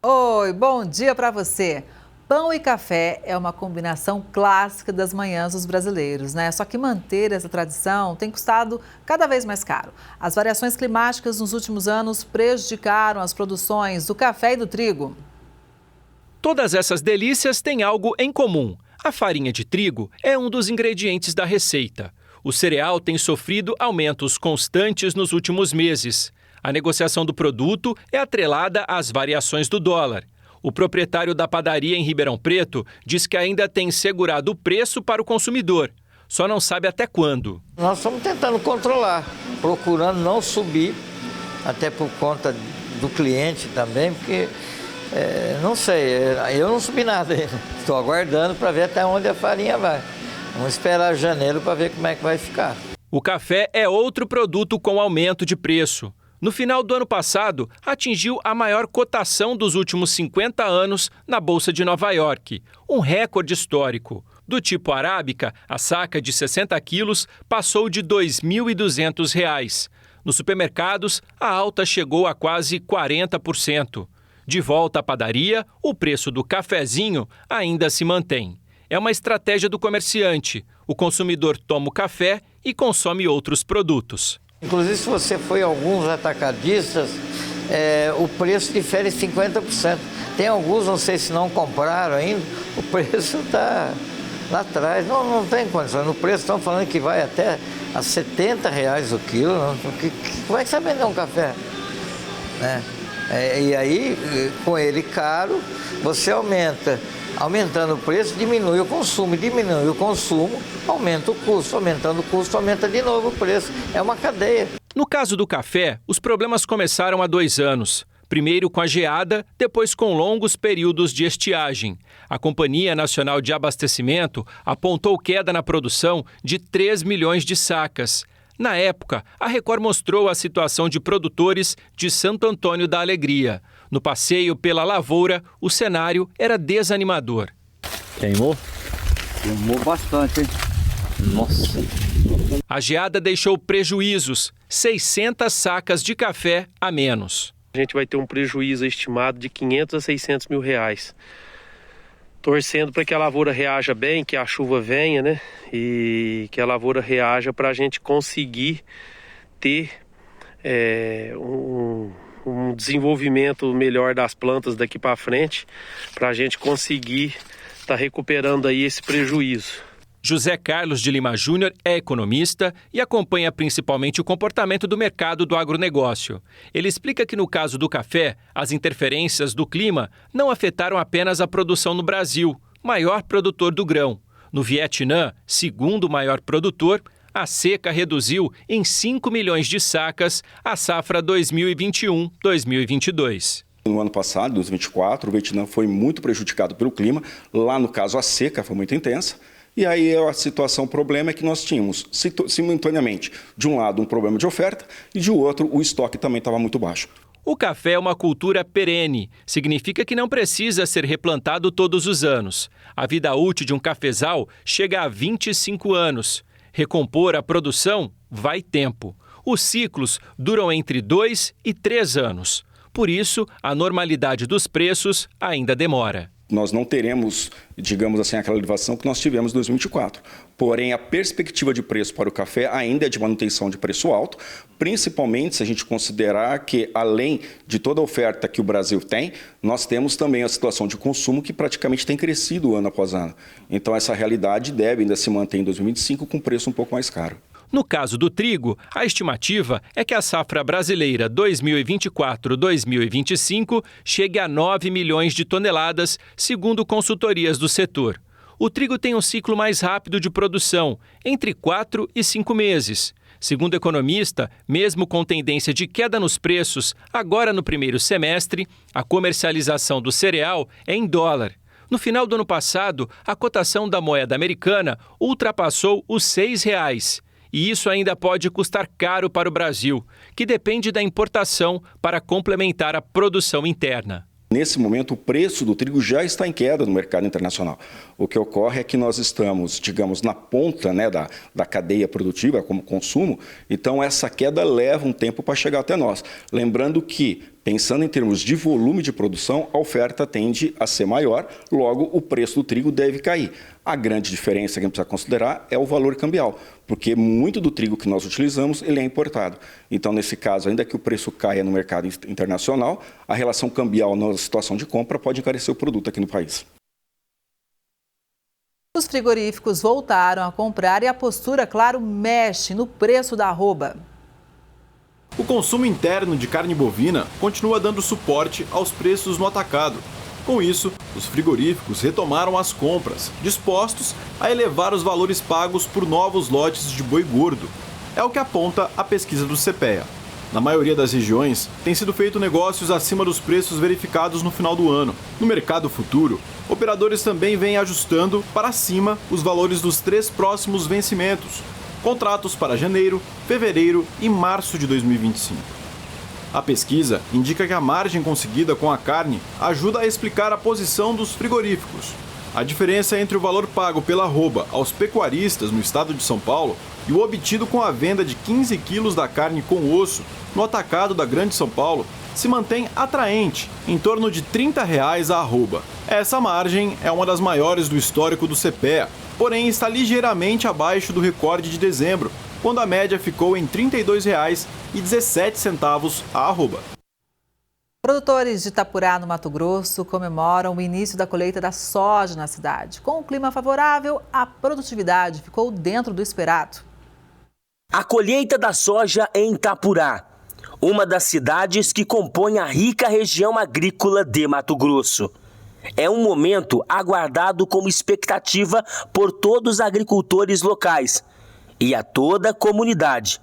Oi, bom dia para você. Pão e café é uma combinação clássica das manhãs dos brasileiros, né? Só que manter essa tradição tem custado cada vez mais caro. As variações climáticas nos últimos anos prejudicaram as produções do café e do trigo. Todas essas delícias têm algo em comum. A farinha de trigo é um dos ingredientes da receita. O cereal tem sofrido aumentos constantes nos últimos meses. A negociação do produto é atrelada às variações do dólar. O proprietário da padaria em Ribeirão Preto diz que ainda tem segurado o preço para o consumidor. Só não sabe até quando. Nós estamos tentando controlar, procurando não subir, até por conta do cliente também, porque, não sei, eu não subi nada ainda. Estou aguardando para ver até onde a farinha vai. Vamos esperar janeiro para ver como é que vai ficar. O café é outro produto com aumento de preço. No final do ano passado, atingiu a maior cotação dos últimos 50 anos na Bolsa de Nova York, um recorde histórico. Do tipo arábica, a saca de 60 quilos passou de R$ 2.200. Nos supermercados, a alta chegou a quase 40%. De volta à padaria, o preço do cafezinho ainda se mantém. É uma estratégia do comerciante. O consumidor toma o café e consome outros produtos. Inclusive, se você for em alguns atacadistas, o preço difere 50%. Tem alguns, não sei se não compraram ainda, o preço está lá atrás. Não tem condição. No preço estão falando que vai até a R$ 70 o quilo. Como é que você vai vender um café? E aí, com ele caro, você aumentando o preço, diminui o consumo, aumenta o custo, aumentando o custo, aumenta de novo o preço. É uma cadeia. No caso do café, os problemas começaram há 2 anos. Primeiro com a geada, depois com longos períodos de estiagem. A Companhia Nacional de Abastecimento apontou queda na produção de 3 milhões de sacas. Na época, a Record mostrou a situação de produtores de Santo Antônio da Alegria. No passeio pela lavoura, o cenário era desanimador. Queimou? Queimou bastante, hein? Nossa! A geada deixou prejuízos, 600 sacas de café a menos. A gente vai ter um prejuízo estimado de 500 a 600 mil reais. Torcendo para que a lavoura reaja bem, que a chuva venha, né? E que a lavoura reaja para a gente conseguir ter um desenvolvimento melhor das plantas daqui para frente, para a gente conseguir estar recuperando aí esse prejuízo. José Carlos de Lima Júnior é economista e acompanha principalmente o comportamento do mercado do agronegócio. Ele explica que no caso do café, as interferências do clima não afetaram apenas a produção no Brasil, maior produtor do grão. No Vietnã, segundo maior produtor, a seca reduziu em 5 milhões de sacas a safra 2021-2022. No ano passado, 2024, o Vietnã foi muito prejudicado pelo clima. Lá, no caso, a seca foi muito intensa. E aí a situação, o problema é que nós tínhamos simultaneamente, de um lado, um problema de oferta e de outro, o estoque também estava muito baixo. O café é uma cultura perene. Significa que não precisa ser replantado todos os anos. A vida útil de um cafezal chega a 25 anos. Recompor a produção vai tempo. Os ciclos duram entre 2 e 3 anos. Por isso, a normalidade dos preços ainda demora. Nós não teremos, digamos assim, aquela elevação que nós tivemos em 2024. Porém, a perspectiva de preço para o café ainda é de manutenção de preço alto, principalmente se a gente considerar que, além de toda a oferta que o Brasil tem, nós temos também a situação de consumo que praticamente tem crescido ano após ano. Então, essa realidade deve ainda se manter em 2025 com preço um pouco mais caro. No caso do trigo, a estimativa é que a safra brasileira 2024-2025 chegue a 9 milhões de toneladas, segundo consultorias do setor. O trigo tem um ciclo mais rápido de produção, entre 4 e 5 meses. Segundo o economista, mesmo com tendência de queda nos preços, agora no primeiro semestre, a comercialização do cereal é em dólar. No final do ano passado, a cotação da moeda americana ultrapassou os R$ 6. E isso ainda pode custar caro para o Brasil, que depende da importação para complementar a produção interna. Nesse momento, o preço do trigo já está em queda no mercado internacional. O que ocorre é que nós estamos, digamos, na ponta, né, da cadeia produtiva, como consumo, então essa queda leva um tempo para chegar até nós. Lembrando que, Pensando em termos de volume de produção, a oferta tende a ser maior, logo o preço do trigo deve cair. A grande diferença que a gente precisa considerar é o valor cambial, porque muito do trigo que nós utilizamos ele é importado. Então, nesse caso, ainda que o preço caia no mercado internacional, a relação cambial na situação de compra pode encarecer o produto aqui no país. Os frigoríficos voltaram a comprar e a postura, claro, mexe no preço da arroba. O consumo interno de carne bovina continua dando suporte aos preços no atacado. Com isso, os frigoríficos retomaram as compras, dispostos a elevar os valores pagos por novos lotes de boi gordo. É o que aponta a pesquisa do CPEA. Na maioria das regiões, tem sido feito negócios acima dos preços verificados no final do ano. No mercado futuro, operadores também vêm ajustando para cima os valores dos 3 próximos vencimentos. Contratos para janeiro, fevereiro e março de 2025. A pesquisa indica que a margem conseguida com a carne ajuda a explicar a posição dos frigoríficos. A diferença entre o valor pago pela arroba aos pecuaristas no estado de São Paulo e o obtido com a venda de 15 quilos da carne com osso no atacado da Grande São Paulo se mantém atraente, em torno de R$ 30 a arroba. Essa margem é uma das maiores do histórico do CPEA, porém está ligeiramente abaixo do recorde de dezembro, quando a média ficou em R$ 32,17 a arroba. Produtores de Itapurá, no Mato Grosso, comemoram o início da colheita da soja na cidade. Com o clima favorável, a produtividade ficou dentro do esperado. A colheita da soja em Itapurá, uma das cidades que compõe a rica região agrícola de Mato Grosso. É um momento aguardado com expectativa por todos os agricultores locais e a toda a comunidade.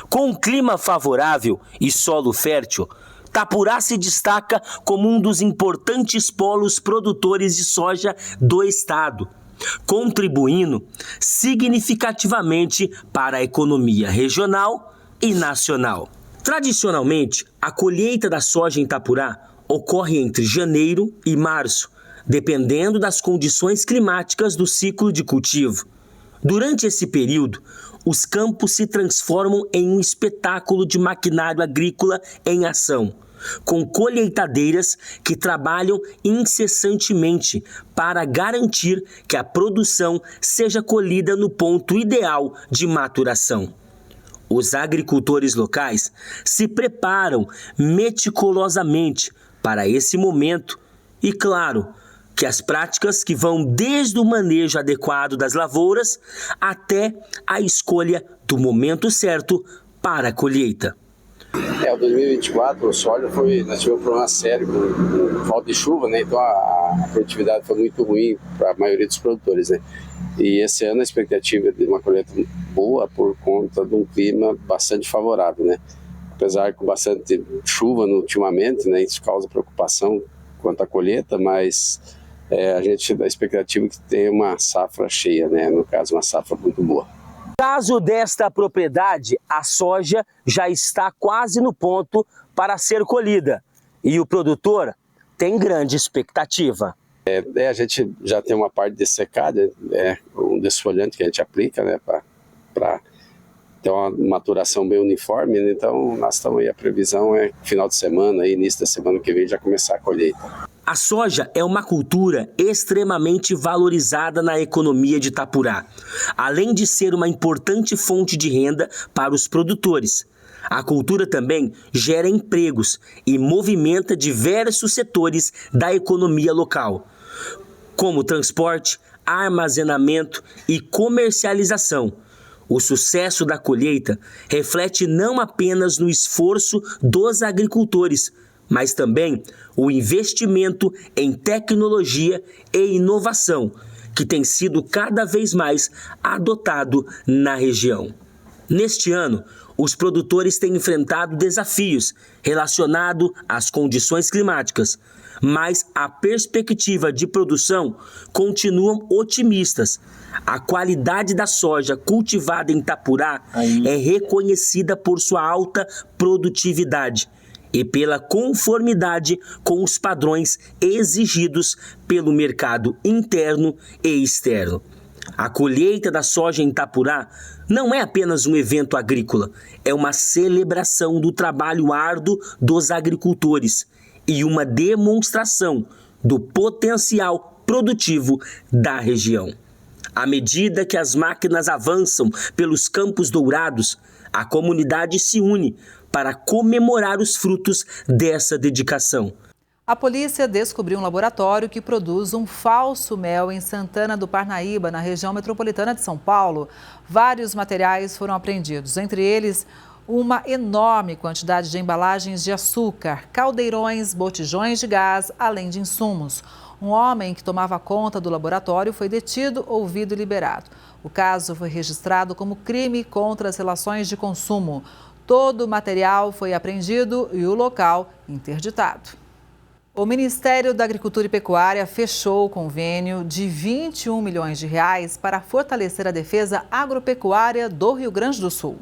Com um clima favorável e solo fértil, Itapurá se destaca como um dos importantes polos produtores de soja do estado, contribuindo significativamente para a economia regional e nacional. Tradicionalmente, a colheita da soja em Itapurá ocorre entre janeiro e março, dependendo das condições climáticas do ciclo de cultivo. Durante esse período, os campos se transformam em um espetáculo de maquinário agrícola em ação, com colheitadeiras que trabalham incessantemente para garantir que a produção seja colhida no ponto ideal de maturação. Os agricultores locais se preparam meticulosamente para esse momento e, claro, que as práticas que vão desde o manejo adequado das lavouras até a escolha do momento certo para a colheita. O 2024, o soja nós tivemos um problema sério com falta de chuva, né? Então a produtividade foi muito ruim para a maioria dos produtores, né? E esse ano a expectativa é de uma colheita boa por conta de um clima bastante favorável, né? Apesar com bastante chuva ultimamente, né? Isso causa preocupação quanto à colheita, mas a gente dá a expectativa que tenha uma safra cheia, né? No caso, uma safra muito boa. No caso desta propriedade, a soja já está quase no ponto para ser colhida e o produtor tem grande expectativa. A gente já tem uma parte de secada, um desfolhante que a gente aplica, né, para ter uma maturação bem uniforme, né? Então nós estamos aí, a previsão é final de semana, início da semana que vem já começar a colheita. A soja é uma cultura extremamente valorizada na economia de Itapurá, além de ser uma importante fonte de renda para os produtores. A cultura também gera empregos e movimenta diversos setores da economia local, como transporte, armazenamento e comercialização. O sucesso da colheita reflete não apenas no esforço dos agricultores, mas também o investimento em tecnologia e inovação, que tem sido cada vez mais adotado na região. Neste ano, os produtores têm enfrentado desafios relacionados às condições climáticas, mas a perspectiva de produção continuam otimistas. A qualidade da soja cultivada em Itapurá é reconhecida por sua alta produtividade e pela conformidade com os padrões exigidos pelo mercado interno e externo. A colheita da soja em Itapurá não é apenas um evento agrícola, é uma celebração do trabalho árduo dos agricultores e uma demonstração do potencial produtivo da região. À medida que as máquinas avançam pelos Campos Dourados, a comunidade se une para comemorar os frutos dessa dedicação. A polícia descobriu um laboratório que produz um falso mel em Santana do Parnaíba, na região metropolitana de São Paulo. Vários materiais foram apreendidos, entre eles uma enorme quantidade de embalagens de açúcar, caldeirões, botijões de gás, além de insumos. Um homem que tomava conta do laboratório foi detido, ouvido e liberado. O caso foi registrado como crime contra as relações de consumo. Todo o material foi apreendido e o local interditado. O Ministério da Agricultura e Pecuária fechou o convênio de R$21 milhões para fortalecer a defesa agropecuária do Rio Grande do Sul.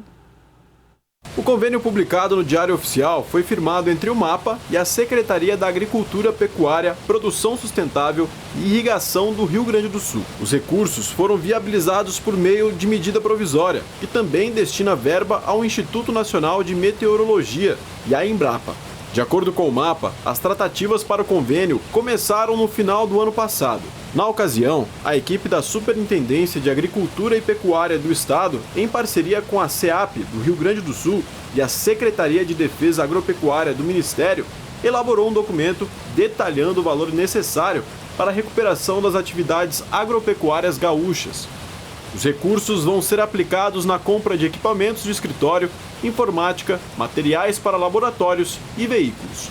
O convênio publicado no Diário Oficial foi firmado entre o MAPA e a Secretaria da Agricultura, Pecuária, Produção Sustentável e Irrigação do Rio Grande do Sul. Os recursos foram viabilizados por meio de medida provisória, que também destina verba ao Instituto Nacional de Meteorologia e à Embrapa. De acordo com o MAPA, as tratativas para o convênio começaram no final do ano passado. Na ocasião, a equipe da Superintendência de Agricultura e Pecuária do Estado, em parceria com a SEAP do Rio Grande do Sul e a Secretaria de Defesa Agropecuária do Ministério, elaborou um documento detalhando o valor necessário para a recuperação das atividades agropecuárias gaúchas. Os recursos vão ser aplicados na compra de equipamentos de escritório, informática, materiais para laboratórios e veículos.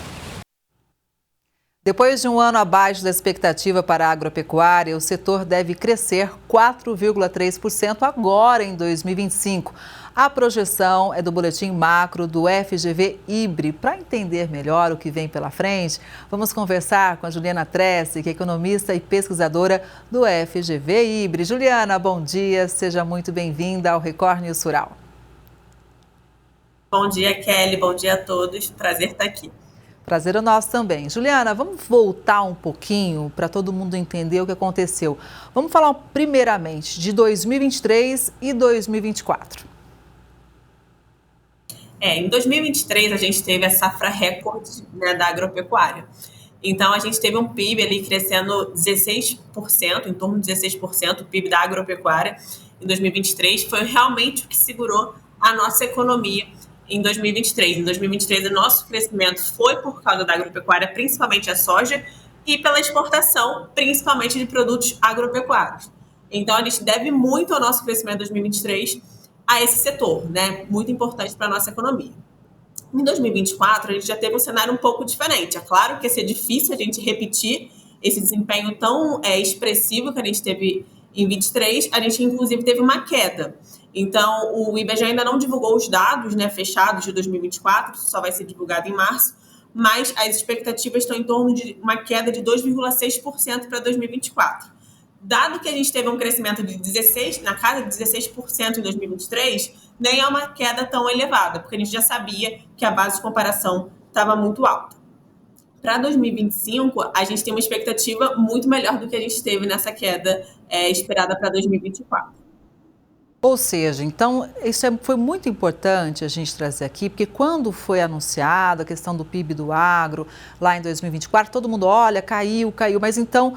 Depois de um ano abaixo da expectativa para a agropecuária, o setor deve crescer 4,3% agora em 2025. A projeção é do boletim macro do FGV IBRE. Para entender melhor o que vem pela frente, vamos conversar com a Juliana Tressi, que é economista e pesquisadora do FGV IBRE. Juliana, bom dia, seja muito bem-vinda ao Record News Rural. Bom dia, Kelly, bom dia a todos, prazer estar aqui. Prazer é nosso também. Juliana, vamos voltar um pouquinho para todo mundo entender o que aconteceu. Vamos falar primeiramente de 2023 e 2024. Em 2023 a gente teve a safra recorde, né, da agropecuária. Então a gente teve um PIB ali crescendo 16%, em torno de 16%, o PIB da agropecuária em 2023 foi realmente o que segurou a nossa economia em 2023. Em 2023 o nosso crescimento foi por causa da agropecuária, principalmente a soja, e pela exportação, principalmente de produtos agropecuários. Então a gente deve muito ao nosso crescimento em 2023 a esse setor, né? Muito importante para a nossa economia. Em 2024, a gente já teve um cenário um pouco diferente. É claro que ia ser difícil a gente repetir esse desempenho tão expressivo que a gente teve em 2023. A gente, inclusive, teve uma queda. Então, o IBGE ainda não divulgou os dados, né, fechados de 2024, isso só vai ser divulgado em março, mas as expectativas estão em torno de uma queda de 2,6% para 2024. Dado que a gente teve um crescimento de 16%, na casa de 16% em 2023, nem é uma queda tão elevada, porque a gente já sabia que a base de comparação estava muito alta. Para 2025, a gente tem uma expectativa muito melhor do que a gente teve nessa queda esperada para 2024. Ou seja, então, isso foi muito importante a gente trazer aqui, porque quando foi anunciada a questão do PIB do agro, lá em 2024, todo mundo olha, caiu, mas então,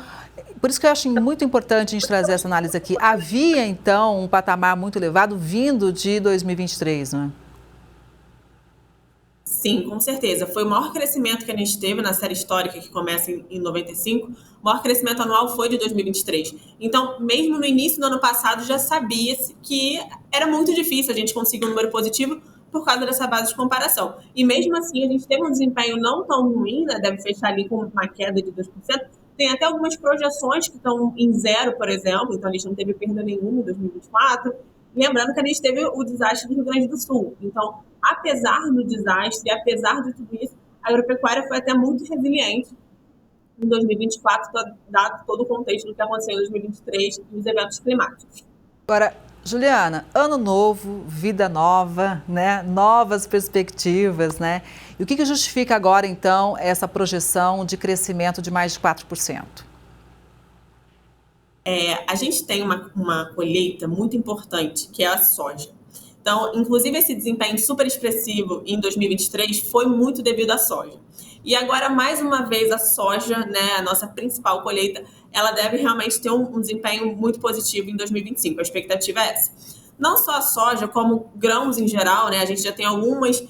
por isso que eu acho muito importante a gente trazer essa análise aqui. Havia, então, um patamar muito elevado vindo de 2023, não é? Sim, com certeza. Foi o maior crescimento que a gente teve na série histórica, que começa em 95. O maior crescimento anual foi de 2023. Então, mesmo no início do ano passado, já sabia-se que era muito difícil a gente conseguir um número positivo por causa dessa base de comparação. E mesmo assim, a gente teve um desempenho não tão ruim, né? Deve fechar ali com uma queda de 2%. Tem até algumas projeções que estão em zero, por exemplo. Então, a gente não teve perda nenhuma em 2024. Lembrando que a gente teve o desastre do Rio Grande do Sul. Então, apesar do desastre, apesar de tudo isso, a agropecuária foi até muito resiliente em 2024, dado todo o contexto do que aconteceu em 2023 e os eventos climáticos. Agora, Juliana, ano novo, vida nova, né? Novas perspectivas, né? E o que justifica agora, então, essa projeção de crescimento de mais de 4%? A gente tem uma colheita muito importante, que é a soja. Então, inclusive, esse desempenho super expressivo em 2023 foi muito devido à soja. E agora, mais uma vez, a soja, né, a nossa principal colheita, ela deve realmente ter um desempenho muito positivo em 2025. A expectativa é essa. Não só a soja, como grãos em geral, né? A gente já tem algumas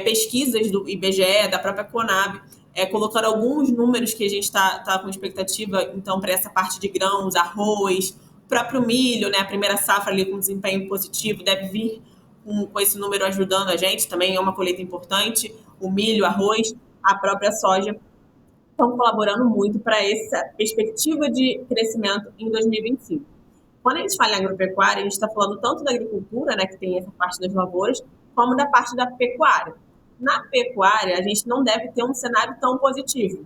pesquisas do IBGE, da própria Conab, colocando alguns números que a gente está com expectativa, então, para essa parte de grãos, arroz, o próprio milho, né? A primeira safra ali com desempenho positivo deve vir com esse número ajudando a gente, também é uma colheita importante. O milho, arroz, a própria soja estão colaborando muito para essa perspectiva de crescimento em 2025. Quando a gente fala em agropecuária, a gente está falando tanto da agricultura, né, que tem essa parte das lavouras, como da parte da pecuária. Na pecuária, a gente não deve ter um cenário tão positivo,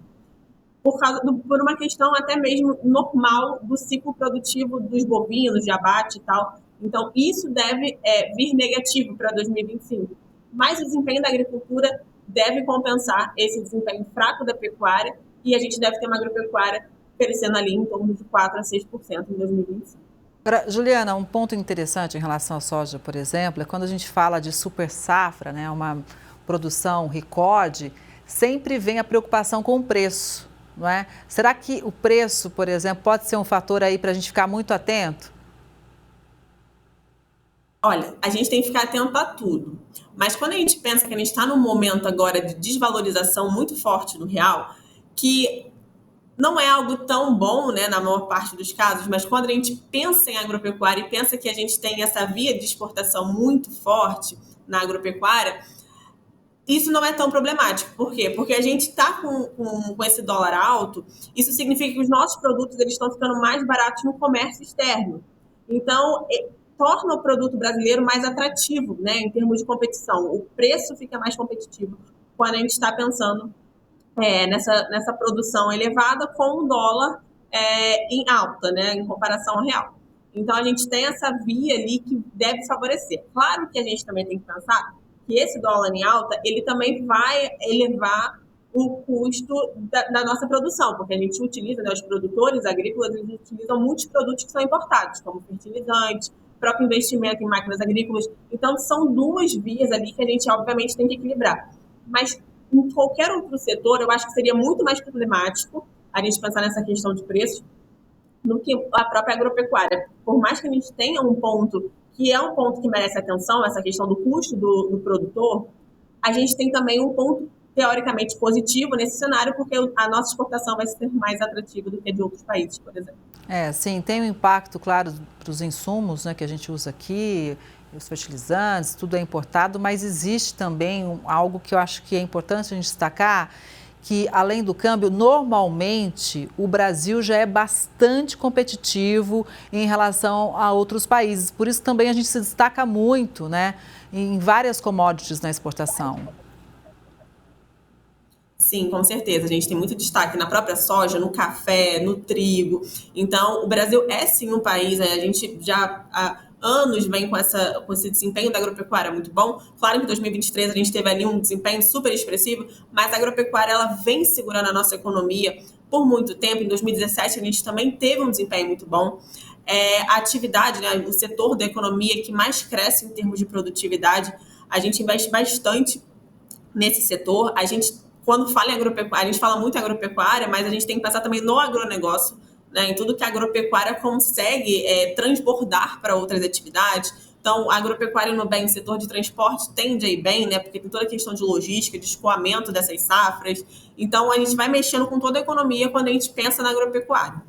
por uma questão até mesmo normal do ciclo produtivo dos bovinos, de abate e tal. Então, isso deve vir negativo para 2025. Mas o desempenho da agricultura deve compensar esse desempenho fraco da pecuária e a gente deve ter uma agropecuária crescendo ali em torno de 4% a 6% em 2025. Agora, Juliana, um ponto interessante em relação à soja, por exemplo, é quando a gente fala de super safra, né, uma produção recorde, sempre vem a preocupação com o preço, não é? Será que o preço, por exemplo, pode ser um fator aí para a gente ficar muito atento? Olha, a gente tem que ficar atento a tudo. Mas quando a gente pensa que a gente está num momento agora de desvalorização muito forte do real, que não é algo tão bom, né, na maior parte dos casos, mas quando a gente pensa em agropecuária e pensa que a gente tem essa via de exportação muito forte na agropecuária, isso não é tão problemático. Por quê? Porque a gente está com esse dólar alto, isso significa que os nossos produtos eles estão ficando mais baratos no comércio externo. Então, torna o produto brasileiro mais atrativo, né, em termos de competição. O preço fica mais competitivo quando a gente está pensando nessa produção elevada com o dólar em alta, né, em comparação ao real. Então, a gente tem essa via ali que deve favorecer. Claro que a gente também tem que pensar que esse dólar em alta, ele também vai elevar o custo da nossa produção, porque a gente utiliza, né, os produtores agrícolas, eles utilizam muitos produtos que são importados, como fertilizantes, próprio investimento em máquinas agrícolas. Então, são duas vias ali que a gente, obviamente, tem que equilibrar. Mas, em qualquer outro setor, eu acho que seria muito mais problemático a gente pensar nessa questão de preço do que a própria agropecuária. Por mais que a gente tenha um ponto que é um ponto que merece atenção, essa questão do custo do produtor, a gente tem também um ponto teoricamente positivo nesse cenário, porque a nossa exportação vai ser mais atrativa do que a de outros países, por exemplo. Sim, tem um impacto, claro, para os insumos, né, que a gente usa aqui, os fertilizantes, tudo é importado, mas existe também algo que eu acho que é importante a gente destacar, que além do câmbio, normalmente o Brasil já é bastante competitivo em relação a outros países. Por isso também a gente se destaca muito, né, em várias commodities na exportação. Sim, com certeza. A gente tem muito destaque na própria soja, no café, no trigo. Então, o Brasil é sim um país, a gente já há anos vem com esse desempenho da agropecuária muito bom. Claro que em 2023 a gente teve ali um desempenho super expressivo, mas a agropecuária ela vem segurando a nossa economia por muito tempo. Em 2017 a gente também teve um desempenho muito bom. A atividade, né, o setor da economia que mais cresce em termos de produtividade, a gente investe bastante nesse setor. Quando fala em agropecuária, a gente fala muito em agropecuária, mas a gente tem que pensar também no agronegócio, né, em tudo que a agropecuária consegue transbordar para outras atividades. Então, a agropecuária no bem, o setor de transporte tende a ir bem, né, porque tem toda a questão de logística, de escoamento dessas safras. Então, a gente vai mexendo com toda a economia quando a gente pensa na agropecuária.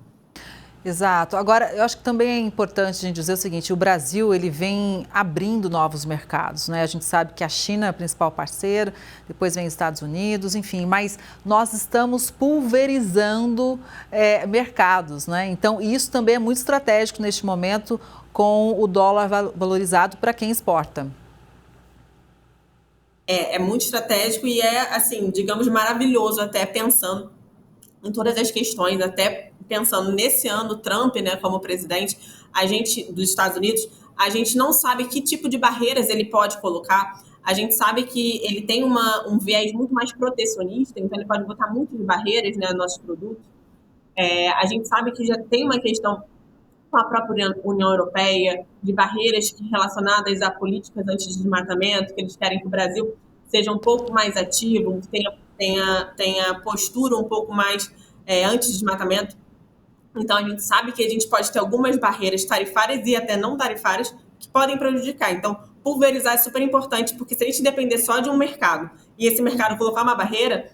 Exato. Agora, eu acho que também é importante a gente dizer o seguinte, o Brasil ele vem abrindo novos mercados, né? A gente sabe que a China é o principal parceiro, depois vem os Estados Unidos, enfim, mas nós estamos pulverizando mercados, né? Então, isso também é muito estratégico neste momento com o dólar valorizado para quem exporta. É muito estratégico e assim, digamos, maravilhoso até pensando em todas as questões, até pensando nesse ano, Trump, né, como presidente, dos Estados Unidos, a gente não sabe que tipo de barreiras ele pode colocar. A gente sabe que ele tem um viés muito mais protecionista, então ele pode botar muitas barreiras, né, nos nossos produtos. A gente sabe que já tem uma questão com a própria União Europeia, de barreiras relacionadas a políticas anti-desmatamento, que eles querem que o Brasil seja um pouco mais ativo, tenha postura um pouco mais anti-desmatamento. Então, a gente sabe que a gente pode ter algumas barreiras tarifárias e até não tarifárias que podem prejudicar. Então, pulverizar é super importante, porque se a gente depender só de um mercado e esse mercado colocar uma barreira,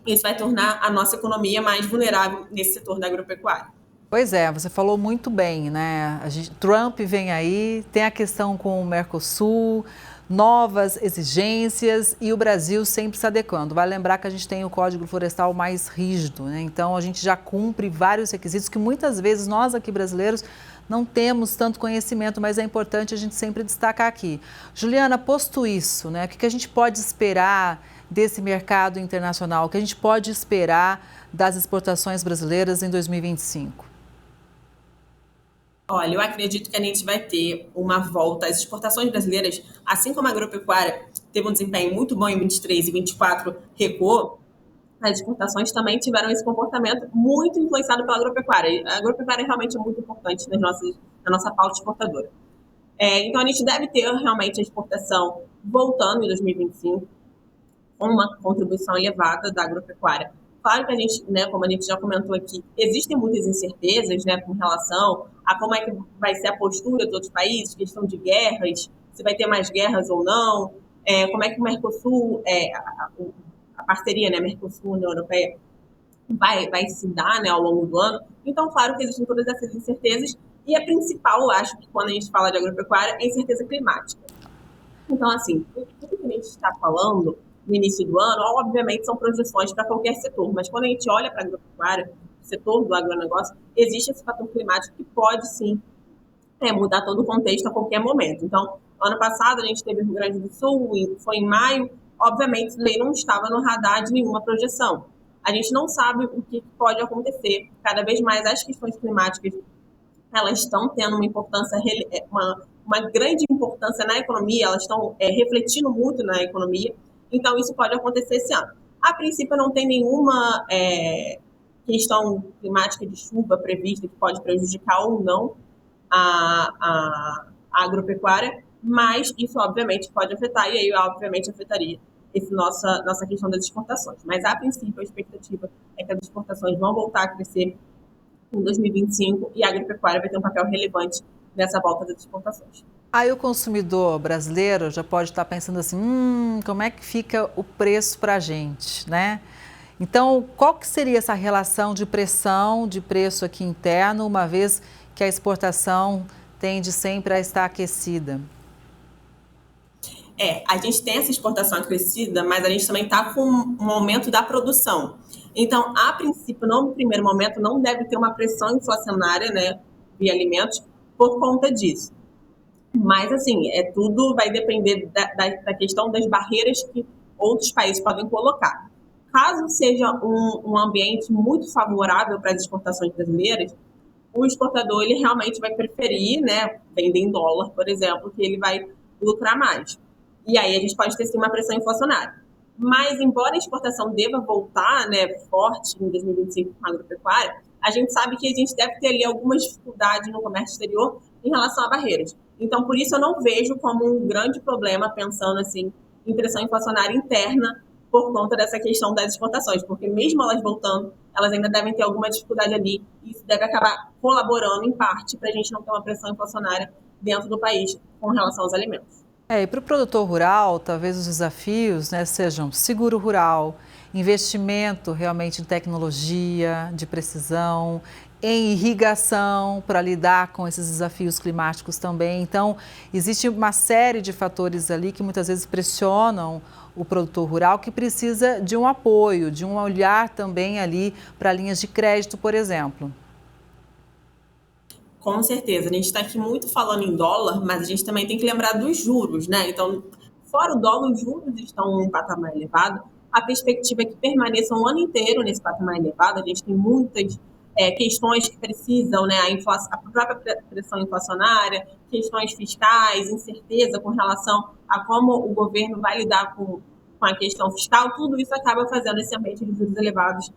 isso vai tornar a nossa economia mais vulnerável nesse setor da agropecuária. Pois é, você falou muito bem, né? Trump vem aí, tem a questão com o Mercosul, novas exigências e o Brasil sempre se adequando. Vale lembrar que a gente tem o Código Florestal mais rígido, né? Então a gente já cumpre vários requisitos que muitas vezes nós aqui brasileiros não temos tanto conhecimento, mas é importante a gente sempre destacar aqui. Juliana, posto isso, né? O que a gente pode esperar desse mercado internacional? O que a gente pode esperar das exportações brasileiras em 2025? Olha, eu acredito que a gente vai ter uma volta. As exportações brasileiras, assim como a agropecuária teve um desempenho muito bom em 23 e 24 recuou, as exportações também tiveram esse comportamento muito influenciado pela agropecuária. A agropecuária realmente é muito importante na nossa pauta exportadora. Então, a gente deve ter realmente a exportação voltando em 2025, com uma contribuição elevada da agropecuária. Claro que a gente, né, como a gente já comentou aqui, existem muitas incertezas, né, com relação a como é que vai ser a postura dos outros países, questão de guerras, se vai ter mais guerras ou não, como é que o Mercosul, a parceria, né, Mercosul-União Europeia, vai se dar, né, ao longo do ano. Então, claro que existem todas essas incertezas, e a principal, eu acho, que quando a gente fala de agropecuária, é a incerteza climática. Então, assim, tudo que a gente está falando no início do ano, obviamente, são projeções para qualquer setor, mas quando a gente olha para a agropecuária, o setor do agronegócio, existe esse fator climático que pode, sim, mudar todo o contexto a qualquer momento. Então, ano passado, a gente teve o Rio Grande do Sul, foi em maio, obviamente, isso daí não estava no radar de nenhuma projeção. A gente não sabe o que pode acontecer. Cada vez mais as questões climáticas, elas estão tendo uma importância, uma grande importância na economia, elas estão refletindo muito na economia. Então, isso pode acontecer esse ano. A princípio, não tem nenhuma questão climática de chuva prevista que pode prejudicar ou não a agropecuária, mas isso, obviamente, pode afetar, e aí, obviamente, afetaria nossa questão das exportações. Mas, a princípio, a expectativa é que as exportações vão voltar a crescer em 2025 e a agropecuária vai ter um papel relevante nessa volta das exportações. Aí o consumidor brasileiro já pode estar pensando assim, como é que fica o preço para a gente, né? Então, qual que seria essa relação de pressão de preço aqui interno, uma vez que a exportação tende sempre a estar aquecida? A gente tem essa exportação aquecida, mas a gente também está com um aumento da produção. Então, a princípio, no primeiro momento, não deve ter uma pressão inflacionária, né, via alimentos, por conta disso. Mas, assim, tudo vai depender da questão das barreiras que outros países podem colocar. Caso seja um ambiente muito favorável para as exportações brasileiras, o exportador ele realmente vai preferir, né, vender em dólar, por exemplo, que ele vai lucrar mais. E aí a gente pode ter, sim, uma pressão inflacionária. Mas, embora a exportação deva voltar, né, forte em 2025 com a agropecuária, a gente sabe que a gente deve ter ali algumas dificuldades no comércio exterior em relação a barreiras. Então, por isso, eu não vejo como um grande problema, pensando assim, em pressão inflacionária interna por conta dessa questão das exportações, porque mesmo elas voltando, elas ainda devem ter alguma dificuldade ali, e isso deve acabar colaborando, em parte, para a gente não ter uma pressão inflacionária dentro do país com relação aos alimentos. E para o produtor rural, talvez os desafios, né, sejam seguro rural, investimento realmente em tecnologia de precisão, em irrigação para lidar com esses desafios climáticos também. Então, existe uma série de fatores ali que muitas vezes pressionam o produtor rural, que precisa de um apoio, de um olhar também ali para linhas de crédito, por exemplo. Com certeza, a gente está aqui muito falando em dólar, mas a gente também tem que lembrar dos juros, né? Então, fora o dólar, os juros estão em um patamar elevado. A perspectiva é que permaneçam o ano inteiro nesse patamar elevado. A gente tem muitas questões que precisam, né? A própria pressão inflacionária, questões fiscais, incerteza com relação a como o governo vai lidar com a questão fiscal. Tudo isso acaba fazendo esse ambiente de juros elevados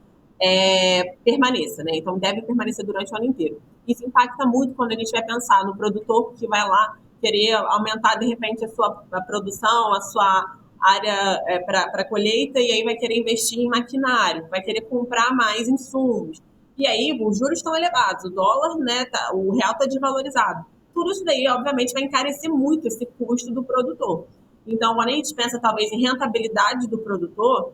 permaneça, né? Então deve permanecer durante o ano inteiro. Isso impacta muito quando a gente vai pensar no produtor que vai lá querer aumentar de repente a produção, a sua área para colheita, e aí vai querer investir em maquinário, vai querer comprar mais insumos. E aí os juros estão elevados, o dólar, né, o real está desvalorizado. Tudo isso daí, obviamente, vai encarecer muito esse custo do produtor. Então, quando a gente pensa talvez em rentabilidade do produtor,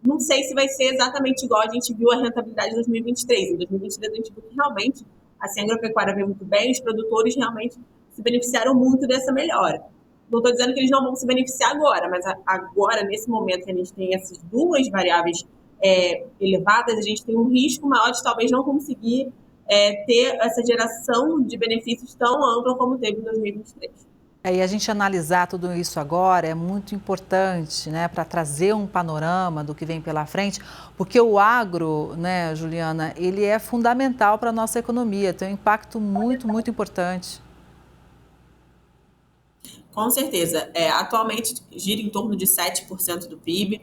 não sei se vai ser exatamente igual a gente viu a rentabilidade de 2023. Em 2023 a gente viu que realmente assim, a agropecuária veio muito bem, os produtores realmente se beneficiaram muito dessa melhora. Não estou dizendo que eles não vão se beneficiar agora, mas agora, nesse momento que a gente tem essas duas variáveis elevadas, a gente tem um risco maior de talvez não conseguir ter essa geração de benefícios tão ampla como teve em 2023. E a gente analisar tudo isso agora é muito importante, né, para trazer um panorama do que vem pela frente, porque o agro, né, Juliana, ele é fundamental para a nossa economia, tem um impacto muito, muito importante. Com certeza. Atualmente gira em torno de 7% do PIB.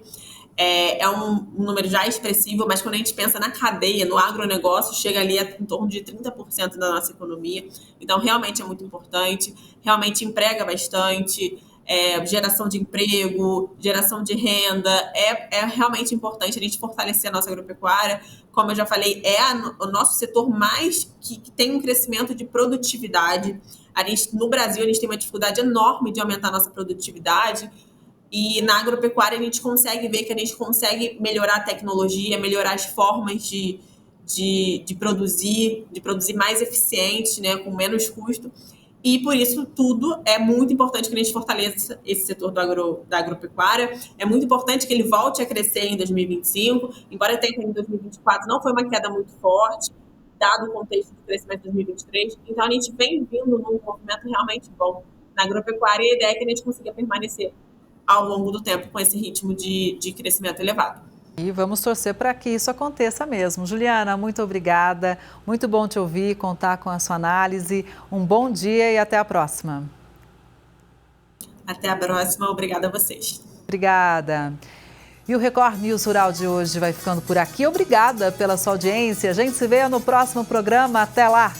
É um número já expressivo, mas quando a gente pensa na cadeia, no agronegócio, chega ali em torno de 30% da nossa economia. Então, realmente é muito importante, realmente emprega bastante, geração de emprego, geração de renda. É realmente importante a gente fortalecer a nossa agropecuária. Como eu já falei, o nosso setor mais que tem um crescimento de produtividade. No Brasil, a gente tem uma dificuldade enorme de aumentar a nossa produtividade. E na agropecuária a gente consegue ver que a gente consegue melhorar a tecnologia, melhorar as formas de produzir mais eficiente, né, com menos custo. E por isso tudo é muito importante que a gente fortaleça esse setor da agropecuária. É muito importante que ele volte a crescer em 2025, embora tenha em 2024 não foi uma queda muito forte, dado o contexto do crescimento de 2023. Então a gente vem vindo num movimento realmente bom na agropecuária e a ideia é que a gente consiga permanecer ao longo do tempo com esse ritmo de crescimento elevado. E vamos torcer para que isso aconteça mesmo. Juliana, muito obrigada, muito bom te ouvir, contar com a sua análise. Um bom dia e até a próxima. Até a próxima, obrigada a vocês. Obrigada. E o Record News Rural de hoje vai ficando por aqui. Obrigada pela sua audiência. A gente se vê no próximo programa. Até lá!